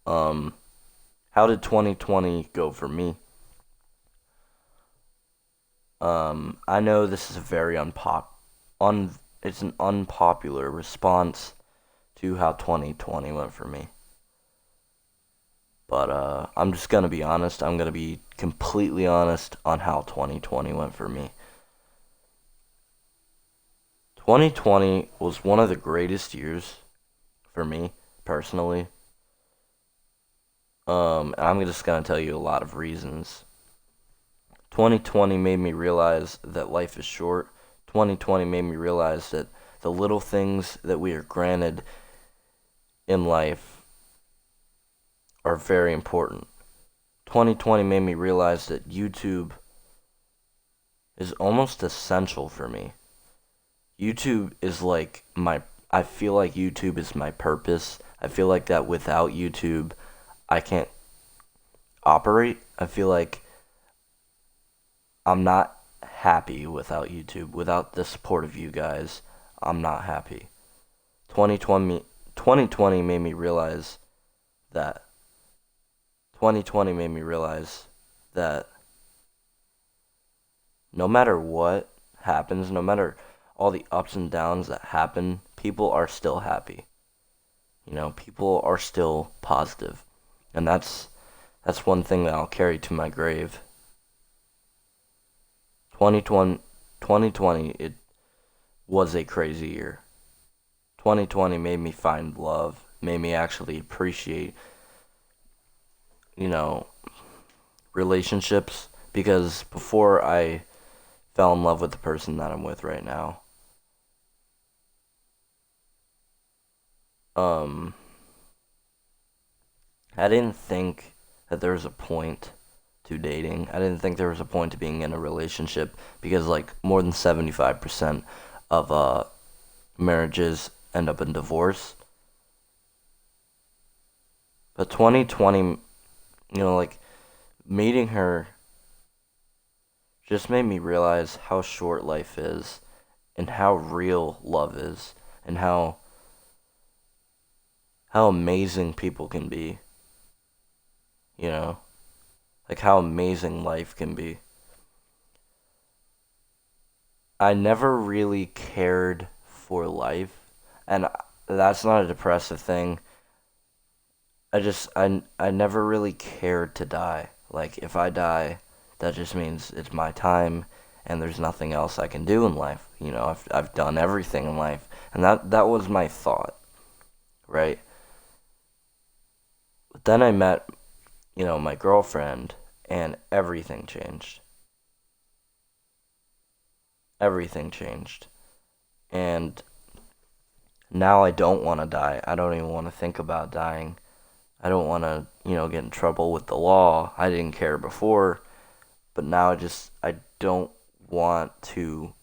Um, how did 2020 go for me? I know this is a very it's an unpopular response to how 2020 went for me. But I'm just gonna be honest. I'm gonna be completely honest on how 2020 went for me. 2020 was one of the greatest years for me personally. I'm just gonna tell you a lot of reasons. 2020 made me realize that life is short. 2020 made me realize that the little things that we are granted in life are very important. 2020 made me realize that YouTube is almost essential for me. YouTube is like I feel like YouTube is my purpose. I feel like that without YouTube, I can't operate. I feel like I'm not happy without YouTube. Without the support of you guys, I'm not happy. 2020 made me realize that 2020 made me realize that no matter what happens, no matter all the ups and downs that happen, people are still happy. People are still positive. And that's one thing that I'll carry to my grave. 2020 2020 it was a crazy year. 2020 made me find love, made me actually appreciate, you know, relationships because before I fell in love with the person that I'm with right now, um I didn't think that there was a point to dating. I didn't think there was a point to being in a relationship because like more than 75% of marriages end up in divorce. But 2020, like meeting her just made me realize how short life is and how real love is and how amazing people can be, you know? Like how amazing life can be. I never really cared for life, and that's not a depressive thing. I never really cared to die. Like if I die, that just means it's my time and there's nothing else I can do in life. I've done everything in life. And that was my thought, right? But then I met, my girlfriend and everything changed. Everything changed. And now I don't want to die. I don't even want to think about dying. I don't want to, get in trouble with the law. I didn't care before, but now I don't want to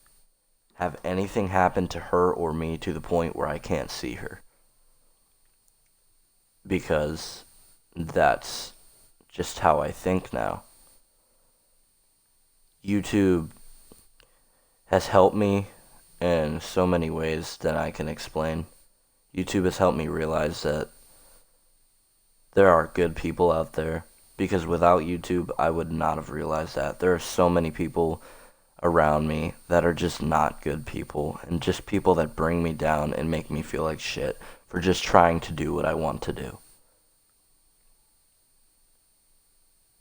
have anything happen to her or me to the point where I can't see her. Because that's just how I think now. YouTube has helped me in so many ways that I can explain. YouTube has helped me realize that there are good people out there because without YouTube, I would not have realized that. There are so many people around me that are just not good people and just people that bring me down and make me feel like shit for just trying to do what I want to do.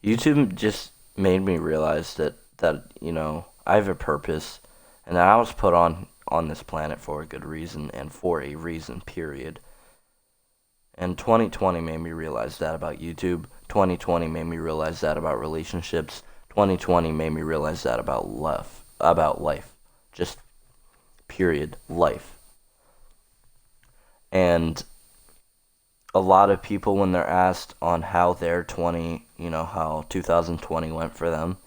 YouTube just made me realize that I have a purpose and that I was put on this planet for a good reason and for a reason, period. And 2020 made me realize that about YouTube. 2020 made me realize that about relationships. 2020 made me realize that about life. About life. Just period. Life. And a lot of people, when they're asked on how their how 2020 went for them,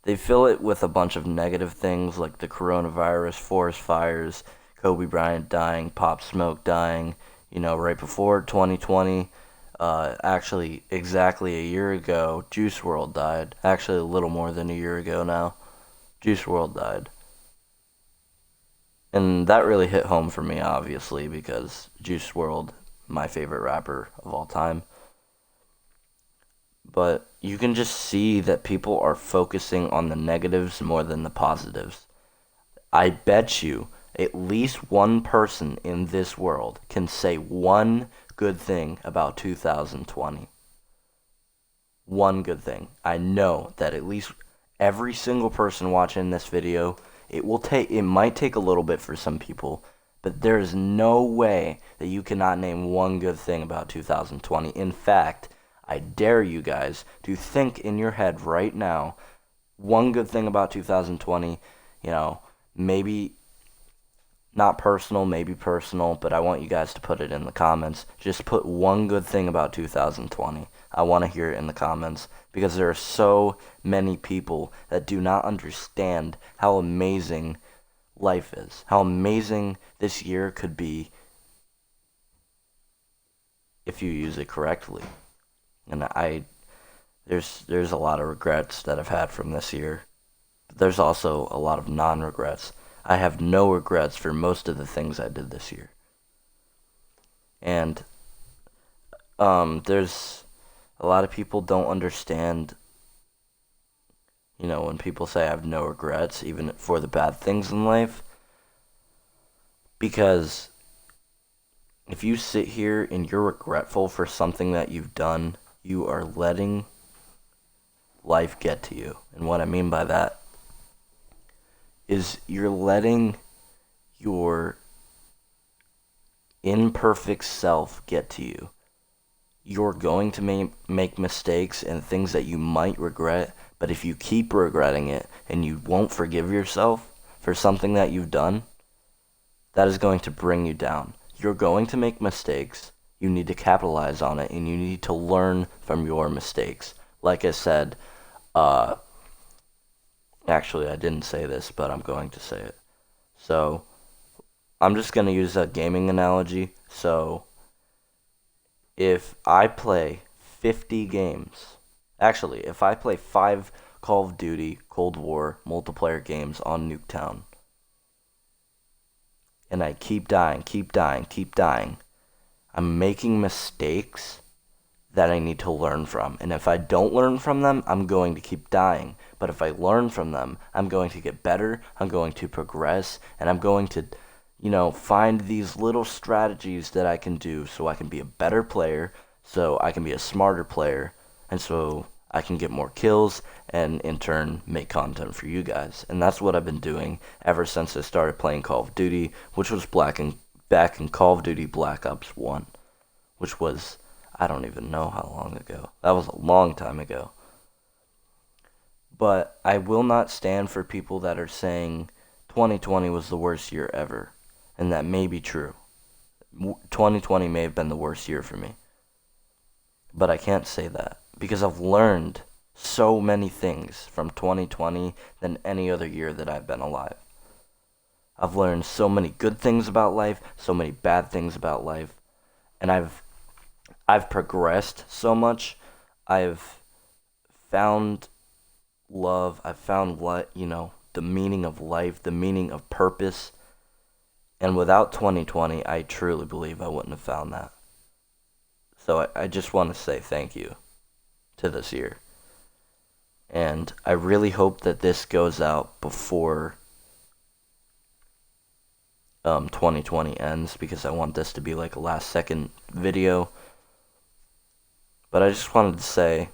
they fill it with a bunch of negative things like the coronavirus, forest fires, Kobe Bryant dying, Pop Smoke dying, right before 2020. Actually, exactly a year ago, Juice WRLD died. Actually, a little more than a year ago now, Juice WRLD died. And that really hit home for me, obviously, because Juice WRLD my favorite rapper of all time. But you can just see that people are focusing on the negatives more than the positives. I bet you at least one person in this world can say one good thing about 2020. One good thing. I know that at least every single person watching this video, it might take a little bit for some people, but there is no way that you cannot name one good thing about 2020. In fact, I dare you guys to think in your head right now one good thing about 2020, maybe not personal, maybe personal, but I want you guys to put it in the comments. Just put one good thing about 2020. I want to hear it in the comments because there are so many people that do not understand how amazing life is, how amazing this year could be if you use it correctly. And there's a lot of regrets that I've had from this year. But there's also a lot of non-regrets. I have no regrets for most of the things I did this year. And there's a lot of people don't understand, when people say I have no regrets, even for the bad things in life. Because if you sit here and you're regretful for something that you've done, you are letting life get to you. And what I mean by that is you're letting your imperfect self get to you. You're going to make mistakes and things that you might regret, but if you keep regretting it and you won't forgive yourself for something that you've done, that is going to bring you down. You're going to make mistakes. You need to capitalize on it, and you need to learn from your mistakes. Like I said, actually, I didn't say this, but I'm going to say it. So, I'm just going to use a gaming analogy. So, if I play 50 games, actually, if I play 5 Call of Duty Cold War multiplayer games on Nuketown, and I keep dying, I'm making mistakes that I need to learn from. And if I don't learn from them, I'm going to keep dying. But if I learn from them, I'm going to get better, I'm going to progress, and I'm going to, find these little strategies that I can do so I can be a better player, so I can be a smarter player, and so I can get more kills and in turn make content for you guys. And that's what I've been doing ever since I started playing Call of Duty, which was back in Call of Duty Black Ops 1, which was, I don't even know how long ago. That was a long time ago. But I will not stand for people that are saying 2020 was the worst year ever, and that may be true. 2020 may have been the worst year for me. But I can't say that, because I've learned so many things from 2020 than any other year that I've been alive. I've learned so many good things about life, so many bad things about life, and I've progressed so much. I've found love. I've found the meaning of life, the meaning of purpose. And without 2020, I truly believe I wouldn't have found that. So I just want to say thank you to this year. And I really hope that this goes out before 2020 ends, because I want this to be like a last second video. But I just wanted to say,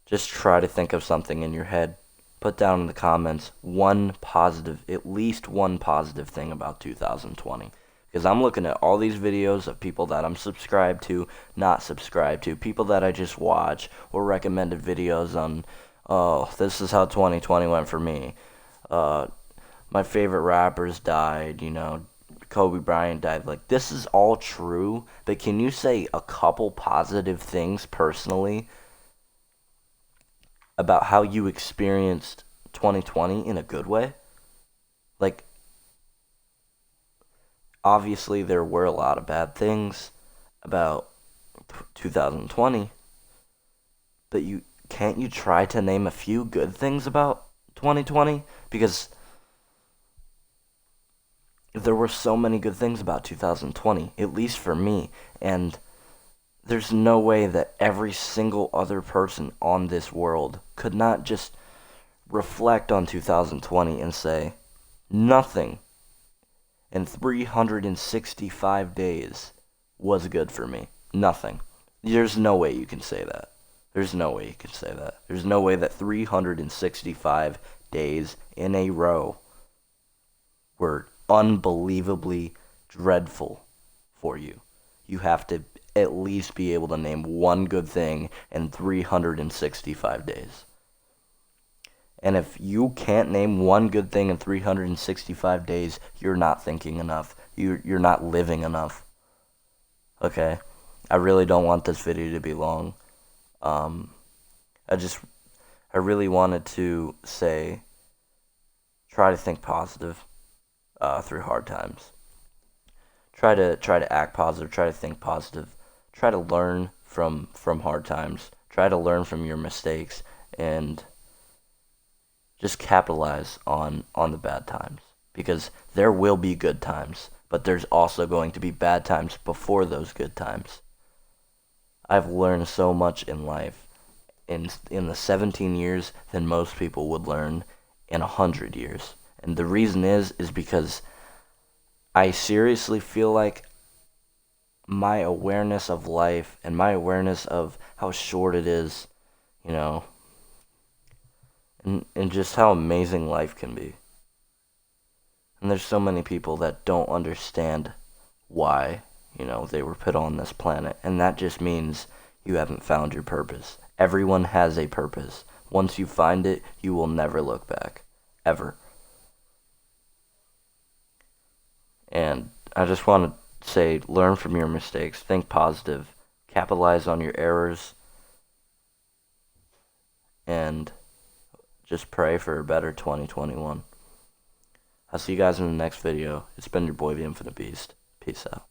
just try to think of something in your head. Put down in the comments at least one positive thing about 2020. Because I'm looking at all these videos of people that I'm subscribed to, not subscribed to, people that I just watch, or recommended videos on, this is how 2020 went for me. My favorite rappers died, Kobe Bryant died. Like, this is all true, but can you say a couple positive things personally about how you experienced 2020 in a good way? Like, obviously there were a lot of bad things about 2020, but can't you try to name a few good things about 2020? Because there were so many good things about 2020, at least for me, and there's no way that every single other person on this world could not just reflect on 2020 and say, nothing in 365 days was good for me. Nothing. There's no way you can say that. There's no way you can say that. There's no way that 365 days in a row were unbelievably dreadful for you. You have to at least be able to name one good thing in 365 days. And if you can't name one good thing in 365 days, you're not thinking enough. You're not living enough. Okay? I really don't want this video to be long. I really wanted to say, try to think positive through hard times. Try to act positive. Try to think positive. Try to learn from hard times. Try to learn from your mistakes, and just capitalize on the bad times, because there will be good times, but there's also going to be bad times before those good times. I've learned so much in life in the 17 years than most people would learn in 100 years. And the reason is because I seriously feel like my awareness of life and my awareness of how short it is, you know, and just how amazing life can be. And there's so many people that don't understand why, they were put on this planet. And that just means you haven't found your purpose. Everyone has a purpose. Once you find it, you will never look back. Ever. And I just want to say, learn from your mistakes. Think positive. Capitalize on your errors. And just pray for a better 2021. I'll see you guys in the next video. It's been your boy, the Infinite Beast. Peace out.